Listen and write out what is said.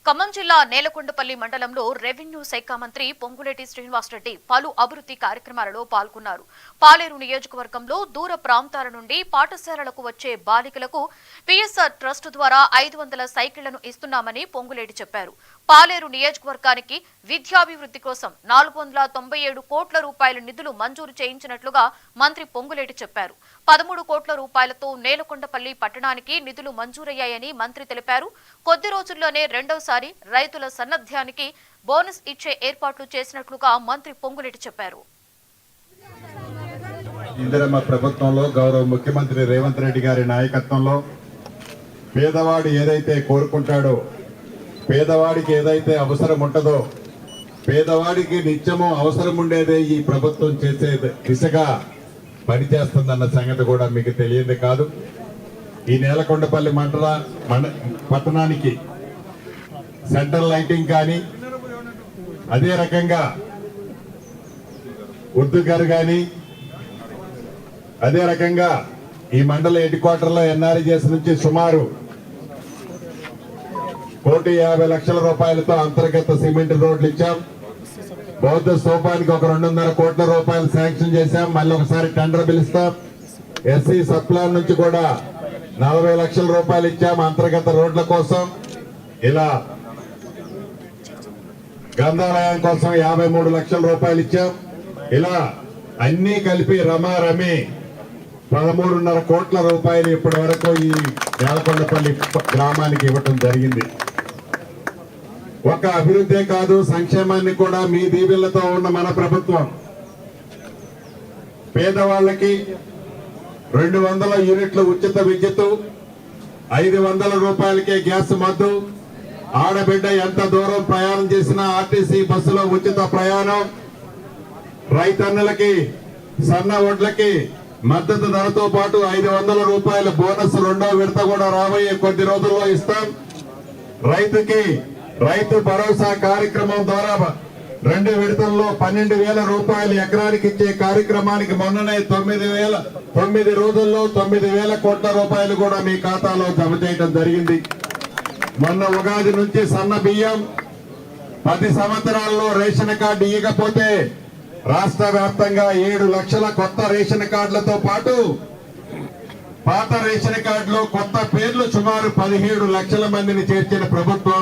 ఖమ్మం జిల్లా నేలకొండపల్లి మండలంలో రెవెన్యూ శాఖ మంత్రి పొంగులేటి శ్రీనివాసరెడ్డి పలు అభివృద్ధి కార్యక్రమాలలో పాల్గొన్నారు. పాలేరు నియోజకవర్గంలో దూర ప్రాంతాల నుండి పాఠశాలలకు వచ్చే బాలికలకు పిఎస్ఆర్ ట్రస్ట్ ద్వారా 500 సైకిళ్లను ఇస్తున్నామని పొంగులేటి చెప్పారు. పాలేరు నియోజకవర్గానికి విద్యాభివృద్ధి కోసం 497 కోట్ల రూపాయల నిధులు మంజూరు చేయించినట్లుగా మంత్రి పొంగులేటి చెప్పారు. 13 కోట్ల రూపాయలతో నేలకొండపల్లి పట్టణానికి నిధులు మంజూరయ్యాయని మంత్రి తెలిపారు. కొద్ది రోజుల్లోనే రెండోసారి రైతుల సన్నద్ధానికి బోనస్ ఇచ్చే ఏర్పాట్లు చేసినట్లుగా మంత్రి పొంగులేటి చెప్పారు. ఇందిరమ్మ ప్రభుత్వంలో గౌరవ ముఖ్యమంత్రి రేవంత్ రెడ్డి గారి నాయకత్వంలో పేదవాడు ఏదైతే కోరుకుంటాడో, పేదవాడికి ఏదైతే అవసరం ఉంటుందో, పేదవాడికి నిత్యము అవసరం ఉండేదే ఈ ప్రభుత్వం చేసే దిశగా పనిచేస్తుందన్న సంగతి కూడా మీకు తెలియదు కాదు. ఈ నేలకొండపల్లి పట్టణానికి సెంట్రల్ లైటింగ్ కానీ, అదే రకంగా ఉర్దూ గారు కానీ, అదే రకంగా ఈ మండల హెడ్ క్వార్టర్లో ఎన్ఆర్జీఎస్ నుంచి సుమారు 1,50,00,000 రూపాయలతో అంతర్గత సిమెంట్ రోడ్లు ఇచ్చాం. బౌద్ధ స్తూపానికి ఒక 200 కోట్ల రూపాయలు శాంక్షన్ చేశాం. మళ్ళీ ఒకసారి టెండర్ పిలుస్తాం. ఎస్సీ సప్లాన్ నుంచి కూడా 40 లక్షల రూపాయలు ఇచ్చాం అంతర్గత రోడ్ల కోసం. ఇలా గ్రంథాలయం కోసం 53 లక్షల రూపాయలు ఇచ్చాం. ఇలా అన్ని కలిపి రమారమి 13.5 కోట్ల రూపాయలు ఇప్పటి వరకు ఈ నేలకొండపల్లి గ్రామానికి ఇవ్వటం జరిగింది. ఒక అభివృద్ధే కాదు, సంక్షేమాన్ని కూడా మీ దీవెనలతో ఉన్న మన ప్రభుత్వం పేదవాళ్ళకి 200 యూనిట్ల ఉచిత విద్యుత్, 500 రూపాయలకే గ్యాస్ మద్దు, ఆడబిడ్డ ఎంత దూరం ప్రయాణం చేసినా ఆర్టీసీ బస్సులో ఉచిత ప్రయాణం, రైతన్నలకి సన్న వడ్లకి మద్దతు ధరతో పాటు 500 రూపాయల బోనస్ రెండో విడత కూడా రాబోయే కొద్ది రోజుల్లో ఇస్తాం. రైతు భరోసా కార్యక్రమం ద్వారా 2 విడతల్లో 12,000 రూపాయలు ఎకరానికి ఇచ్చే కార్యక్రమానికి మొన్ననే 9 రోజుల్లో 9,000 కోట్ల రూపాయలు కూడా మీ ఖాతాలో జమ చేయడం జరిగింది. మొన్న ఉగాది నుంచి సన్న బియ్యం 10 సంవత్సరాల్లో రేషన్ కార్డు ఇవ్వకపోతే రాష్ట్ర వ్యాప్తంగా 7 లక్షల కొత్త రేషన్ కార్డులతో పాటు పాత రేషన్ కార్డులో కొత్త పేర్లు సుమారు 17 లక్షల మందిని చేర్చిన ప్రభుత్వం